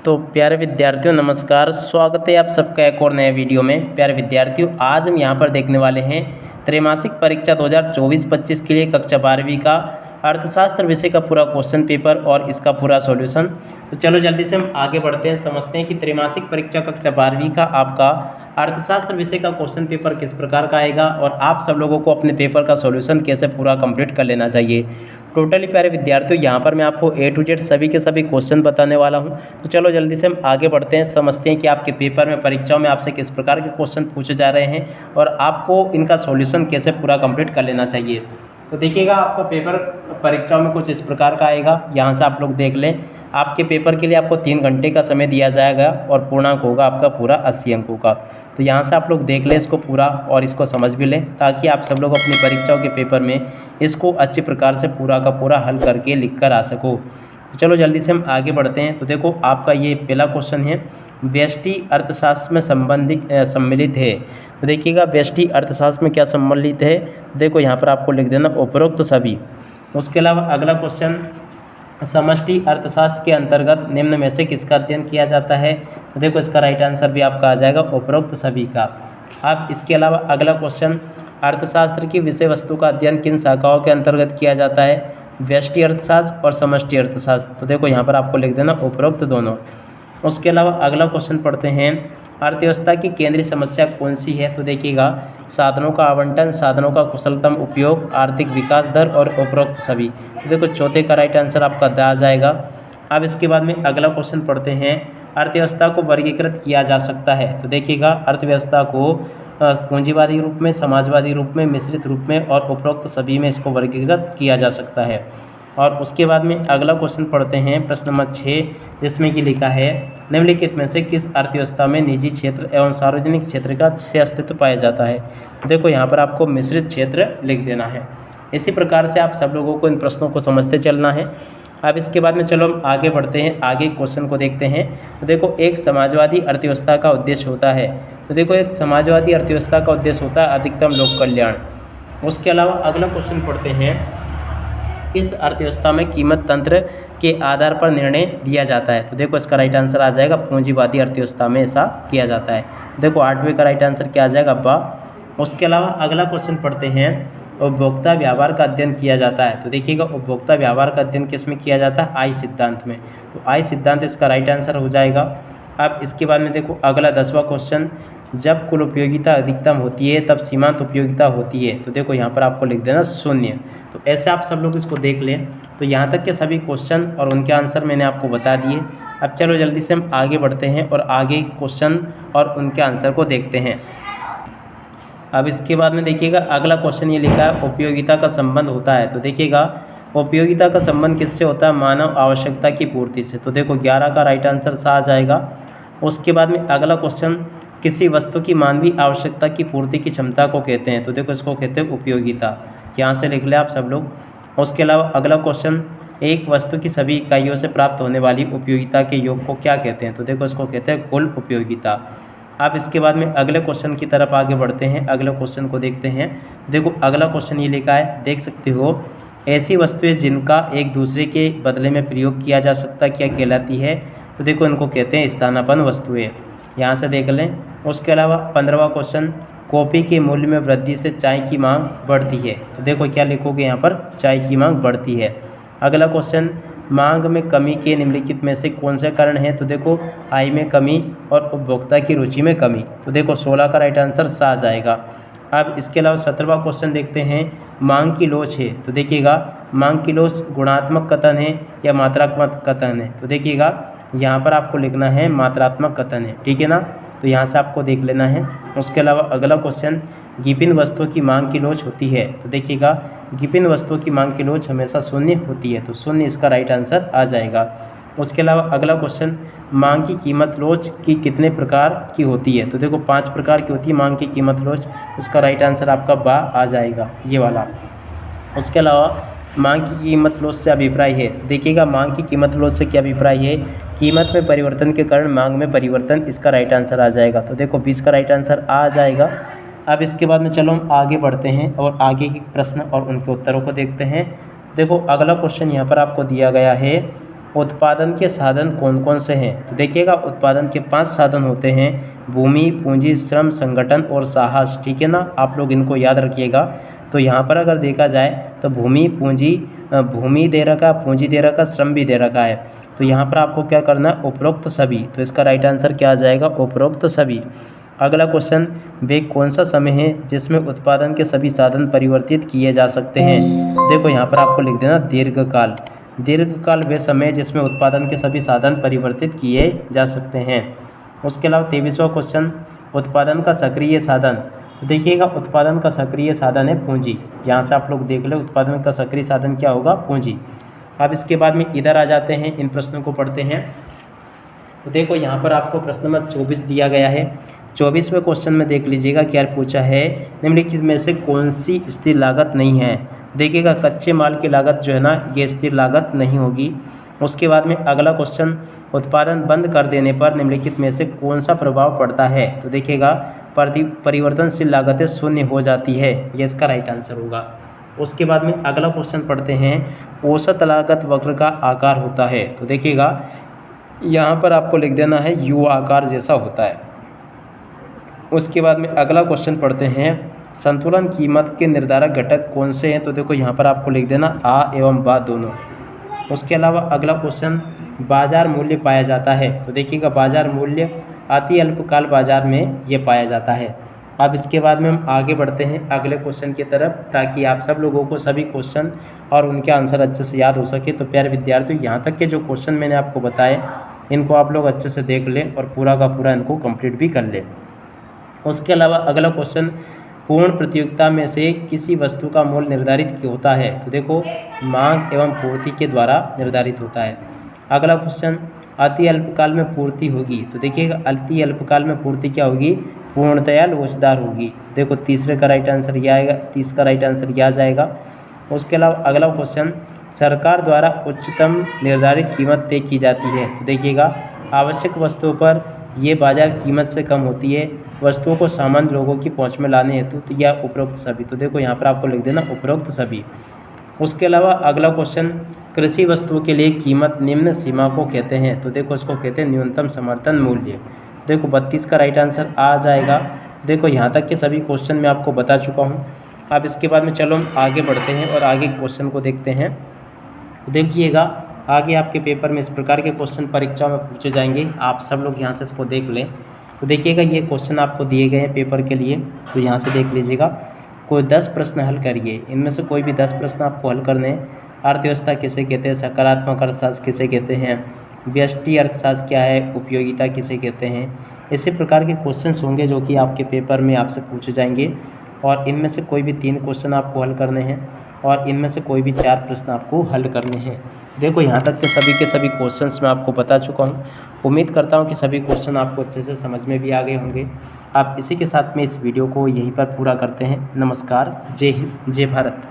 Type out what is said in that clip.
तो प्यारे विद्यार्थियों नमस्कार, स्वागत है आप सबका एक और नए वीडियो में। प्यारे विद्यार्थियों, आज हम यहाँ पर देखने वाले हैं त्रैमासिक परीक्षा 2024-25 के लिए कक्षा 12वीं का अर्थशास्त्र विषय का पूरा क्वेश्चन पेपर और इसका पूरा सॉल्यूशन। तो चलो जल्दी से हम आगे बढ़ते हैं, समझते हैं कि त्रैमासिक परीक्षा कक्षा 12वीं का आपका अर्थशास्त्र विषय का क्वेश्चन पेपर किस प्रकार का आएगा और आप सब लोगों को अपने पेपर का सॉल्यूशन कैसे पूरा कंप्लीट कर लेना चाहिए। टोटली प्यारे विद्यार्थियों, यहाँ पर मैं आपको ए टू जेड सभी के सभी क्वेश्चन बताने वाला हूँ। तो चलो जल्दी से हम आगे बढ़ते हैं, समझते हैं कि आपके पेपर में परीक्षाओं में आपसे किस प्रकार के क्वेश्चन पूछे जा रहे हैं और आपको इनका सॉल्यूशन कैसे पूरा कंप्लीट कर लेना चाहिए। तो देखिएगा, आपका पेपर परीक्षाओं में कुछ इस प्रकार का आएगा। यहाँ से आप लोग देख लें, आपके पेपर के लिए आपको 3 घंटे का समय दिया जाएगा और पूर्णांक होगा आपका पूरा 80 अंकों का। तो यहाँ से आप लोग देख लें इसको पूरा और इसको समझ भी लें, ताकि आप सब लोग अपनी परीक्षाओं के पेपर में इसको अच्छी प्रकार से पूरा का पूरा हल करके लिख कर आ सको। तो चलो जल्दी से हम आगे बढ़ते हैं। तो देखो, आपका ये पहला क्वेश्चन है, व्यष्टि अर्थशास्त्र में सम्मिलित है। तो देखिएगा, व्यष्टि अर्थशास्त्र में क्या सम्मिलित है, देखो यहाँ पर आपको लिख देना उपरोक्त सभी। उसके अलावा अगला क्वेश्चन, समष्टि अर्थशास्त्र के अंतर्गत निम्न में से किसका अध्ययन किया जाता है। तो देखो, इसका राइट आंसर भी आपका आ जाएगा उपरोक्त सभी का। अब इसके अलावा अगला क्वेश्चन, अर्थशास्त्र की विषय वस्तु का अध्ययन किन शाखाओं के अंतर्गत किया जाता है, व्यष्टि अर्थशास्त्र और समष्टि अर्थशास्त्र। तो देखो यहाँ पर आपको लिख देना उपरोक्त दोनों। उसके अलावा अगला क्वेश्चन पढ़ते हैं, अर्थव्यवस्था की केंद्रीय समस्या कौन सी है। तो देखिएगा, साधनों का आवंटन, साधनों का कुशलतम उपयोग, आर्थिक विकास दर और उपरोक्त सभी। तो देखो चौथे का राइट आंसर आपका द आ जाएगा। अब इसके बाद में अगला क्वेश्चन पढ़ते हैं, अर्थव्यवस्था को वर्गीकृत किया जा सकता है। तो देखिएगा, अर्थव्यवस्था को पूंजीवादी रूप में, समाजवादी रूप में, मिश्रित रूप में और उपरोक्त सभी में इसको वर्गीकृत किया जा सकता है। और उसके बाद में अगला क्वेश्चन पढ़ते हैं, प्रश्न नंबर 6, जिसमें कि लिखा है, निम्नलिखित में से किस अर्थव्यवस्था में निजी क्षेत्र एवं सार्वजनिक क्षेत्र का से अस्तित्व पाया जाता है। देखो यहाँ पर आपको मिश्रित क्षेत्र लिख देना है। इसी प्रकार से आप सब लोगों को इन प्रश्नों को समझते चलना है। अब इसके बाद में चलो हम आगे बढ़ते हैं, आगे क्वेश्चन को देखते हैं। तो देखो, एक समाजवादी अर्थव्यवस्था का उद्देश्य होता है। तो देखो, एक समाजवादी अर्थव्यवस्था का उद्देश्य होता है अधिकतम लोक कल्याण। उसके अलावा अगला क्वेश्चन पढ़ते हैं, किस अर्थव्यवस्था में कीमत तंत्र के आधार पर निर्णय लिया जाता है। तो देखो इसका राइट आंसर आ जाएगा पूंजीवादी अर्थव्यवस्था में ऐसा किया जाता है। देखो 8वें का राइट आंसर क्या आ जाएगा, बा। उसके अलावा अगला क्वेश्चन पढ़ते हैं, उपभोक्ता व्यवहार का अध्ययन किया जाता है। तो देखिएगा, उपभोक्ता व्यवहार का अध्ययन किस में किया जाता है, आई सिद्धांत में। तो आई सिद्धांत इसका राइट आंसर हो जाएगा। अब इसके बाद में देखो अगला 10वां क्वेश्चन, जब कुल उपयोगिता अधिकतम होती है तब सीमांत उपयोगिता होती है। तो देखो यहाँ पर आपको लिख देना 0। तो ऐसे आप सब लोग इसको देख लें। तो यहाँ तक के सभी क्वेश्चन और उनके आंसर मैंने आपको बता दिए। अब चलो जल्दी से हम आगे बढ़ते हैं और आगे क्वेश्चन और उनके आंसर को देखते हैं। अब इसके बाद में देखिएगा, अगला क्वेश्चन ये लिखा है, उपयोगिता का संबंध होता है। तो देखिएगा, उपयोगिता का संबंध किससे होता है, मानव आवश्यकता की पूर्ति से। तो देखो 11 का राइट आंसर सा आ जाएगा। उसके बाद में अगला क्वेश्चन, किसी वस्तु की मानवीय आवश्यकता की पूर्ति की क्षमता को कहते हैं। तो देखो इसको कहते हैं उपयोगिता, यहाँ से लिख ले आप सब लोग। उसके अलावा अगला क्वेश्चन, एक वस्तु की सभी इकाइयों से प्राप्त होने वाली उपयोगिता के योग को क्या कहते हैं। तो देखो इसको कहते हैं कुल उपयोगिता। अब इसके बाद में अगले क्वेश्चन की तरफ आगे बढ़ते हैं, अगले क्वेश्चन को देखते हैं। देखो अगला क्वेश्चन ये लिखा है, देख सकते हो, ऐसी वस्तुएं जिनका एक दूसरे के बदले में प्रयोग किया जा सकता क्या कहलाती है। तो देखो इनको कहते हैं स्थानापन्न वस्तुएं, यहाँ से देख लें। उसके अलावा 15वां क्वेश्चन, कॉफ़ी के मूल्य में वृद्धि से चाय की मांग बढ़ती है। तो देखो क्या लिखोगे यहाँ पर, चाय की मांग बढ़ती है। अगला क्वेश्चन, मांग में कमी के निम्नलिखित में से कौन से कारण है। तो देखो आय में कमी और उपभोक्ता की रुचि में कमी। तो देखो 16 का राइट आंसर सा आ जाएगा। अब इसके अलावा 17वां क्वेश्चन देखते हैं, मांग की लोच है। तो देखिएगा, मांग की लोच गुणात्मक कथन है या मात्रात्मक कथन है। तो देखिएगा यहाँ पर आपको लिखना है मात्रात्मक कथन है, ठीक है ना। तो यहाँ से आपको देख लेना है। उसके अलावा अगला क्वेश्चन, विभिन्न वस्तुओं की मांग की लोच होती है। तो देखिएगा, विभिन्न वस्तुओं की मांग की लोच हमेशा 0 होती है। तो 0 इसका राइट आंसर आ जाएगा। उसके अलावा अगला क्वेश्चन, मांग की कीमत लोच की कितने प्रकार की होती है। तो देखो 5 प्रकार की होती है मांग की कीमत लोच। उसका राइट आंसर आपका बा आ जाएगा, ये वाला। उसके अलावा मांग की कीमत लोच से अभिप्राय है। तो देखिएगा, मांग की कीमत लोच से क्या अभिप्राय है, कीमत में परिवर्तन के कारण मांग में परिवर्तन, इसका राइट आंसर आ जाएगा। तो देखो 20 का राइट आंसर आ जाएगा। अब इसके बाद में चलो हम आगे बढ़ते हैं और आगे के प्रश्न और उनके उत्तरों को देखते हैं। देखो अगला क्वेश्चन यहाँ पर आपको दिया गया है, उत्पादन के साधन कौन कौन से हैं? तो देखिएगा उत्पादन के 5 साधन होते हैं, भूमि, पूंजी, श्रम, संगठन और साहस। ठीक है ना, आप लोग इनको याद रखिएगा। तो यहाँ पर अगर देखा जाए तो भूमि, पूंजी, भूमि दे रखा, पूंजी दे रखा, श्रम भी दे रखा है। तो यहाँ पर आपको क्या करना है, उपरोक्त सभी। तो इसका राइट आंसर क्या आ जाएगा, उपरोक्त सभी। अगला क्वेश्चन, वे कौन सा समय है जिसमें उत्पादन के सभी साधन परिवर्तित किए जा सकते हैं? देखो यहाँ पर आपको लिख देना दीर्घकाल। दीर्घकाल वे समय है जिसमें उत्पादन के सभी साधन परिवर्तित किए जा सकते हैं। उसके अलावा 23वां क्वेश्चन, उत्पादन का सक्रिय साधन। देखिएगा उत्पादन का सक्रिय साधन है पूंजी। यहाँ से आप लोग देख ले उत्पादन का सक्रिय साधन क्या होगा, पूंजी। अब इसके बाद में इधर आ जाते हैं, इन प्रश्नों को पढ़ते हैं। तो देखो यहाँ पर आपको प्रश्न नंबर 24 दिया गया है। 24वें क्वेश्चन में देख लीजिएगा क्या पूछा है, निम्नलिखित में से कौन सी स्थिर लागत नहीं है? देखिएगा कच्चे माल की लागत जो है ना, ये स्थिर लागत नहीं होगी। उसके बाद में अगला क्वेश्चन, उत्पादन बंद कर देने पर निम्नलिखित में से कौन सा प्रभाव पड़ता है? तो देखिएगा परिवर्तनशील लागतें शून्य हो जाती है, ये इसका राइट आंसर होगा। उसके बाद में अगला क्वेश्चन पढ़ते हैं, औसत लागत वक्र का आकार होता है। तो देखिएगा यहाँ पर आपको लिख देना है यू आकार जैसा होता है। उसके बाद में अगला क्वेश्चन पढ़ते हैं, संतुलन कीमत के निर्धारक घटक कौन से हैं? तो देखो यहाँ पर आपको लिख देना आ एवं बा दोनों। उसके अलावा अगला क्वेश्चन, बाजार मूल्य पाया जाता है। तो देखिएगा बाजार मूल्य अति अल्पकाल बाजार में ये पाया जाता है। अब इसके बाद में हम आगे बढ़ते हैं अगले क्वेश्चन की तरफ, ताकि आप सब लोगों को सभी क्वेश्चन और उनके आंसर अच्छे से याद हो सके। तो प्यारे विद्यार्थियों, यहाँ तक के जो क्वेश्चन मैंने आपको बताए इनको आप लोग अच्छे से देख लें और पूरा का पूरा इनको कंप्लीट भी कर लें। उसके अलावा अगला क्वेश्चन, पूर्ण प्रतियोगिता में से किसी वस्तु का मूल्य निर्धारित क्यों होता है? तो देखो मांग एवं पूर्ति के द्वारा निर्धारित होता है। अगला क्वेश्चन, अति अल्पकाल में पूर्ति होगी। तो देखिएगा अति अल्पकाल में पूर्ति क्या होगी, पूर्णतया लोचदार होगी। देखो तीसरे का राइट आंसर यह आएगा, 30 का राइट आंसर यह आ जाएगा। उसके अलावा अगला क्वेश्चन, सरकार द्वारा उच्चतम निर्धारित कीमत तय की जाती है। तो देखिएगा आवश्यक वस्तुओं पर ये बाजार कीमत से कम होती है, वस्तुओं को सामान्य लोगों की पहुंच में लाने हेतु तो यह उपरोक्त सभी। तो देखो यहाँ पर आपको लिख देना उपरोक्त सभी। उसके अलावा अगला क्वेश्चन, कृषि वस्तुओं के लिए कीमत निम्न सीमा को कहते हैं। तो देखो इसको कहते हैं न्यूनतम समर्थन मूल्य। देखो 32 का राइट आंसर आ जाएगा। देखो यहाँ तक के सभी क्वेश्चन मैं आपको बता चुका हूँ। अब इसके बाद में चलो हम आगे बढ़ते हैं और आगे क्वेश्चन को देखते हैं। देखिएगा आगे आपके पेपर में इस प्रकार के क्वेश्चन परीक्षा में पूछे जाएंगे, आप सब लोग यहाँ से इसको देख लें। तो देखिएगा ये क्वेश्चन आपको दिए गए हैं पेपर के लिए, तो यहाँ से देख लीजिएगा। कोई 10 प्रश्न हल करिए, इनमें से कोई भी 10 प्रश्न आपको हल करने हैं। अर्थव्यवस्था किसे कहते हैं, सकारात्मक अर्थशास्त्र किसे कहते हैं, व्यष्टि अर्थशास्त्र क्या है, उपयोगिता किसे कहते हैं। इसी प्रकार के क्वेश्चंस होंगे जो कि आपके पेपर में आपसे पूछे जाएंगे, और इनमें से कोई भी 3 क्वेश्चन आपको हल करने हैं और इनमें से कोई भी 4 प्रश्न आपको हल करने हैं। देखो यहाँ तक के सभी क्वेश्चंस मैं आपको बता चुका हूँ। उम्मीद करता हूँ कि सभी क्वेश्चन आपको अच्छे से समझ में भी आ गए होंगे। आप इसी के साथ में इस वीडियो को यहीं पर पूरा करते हैं। नमस्कार, जय हिंद, जय भारत।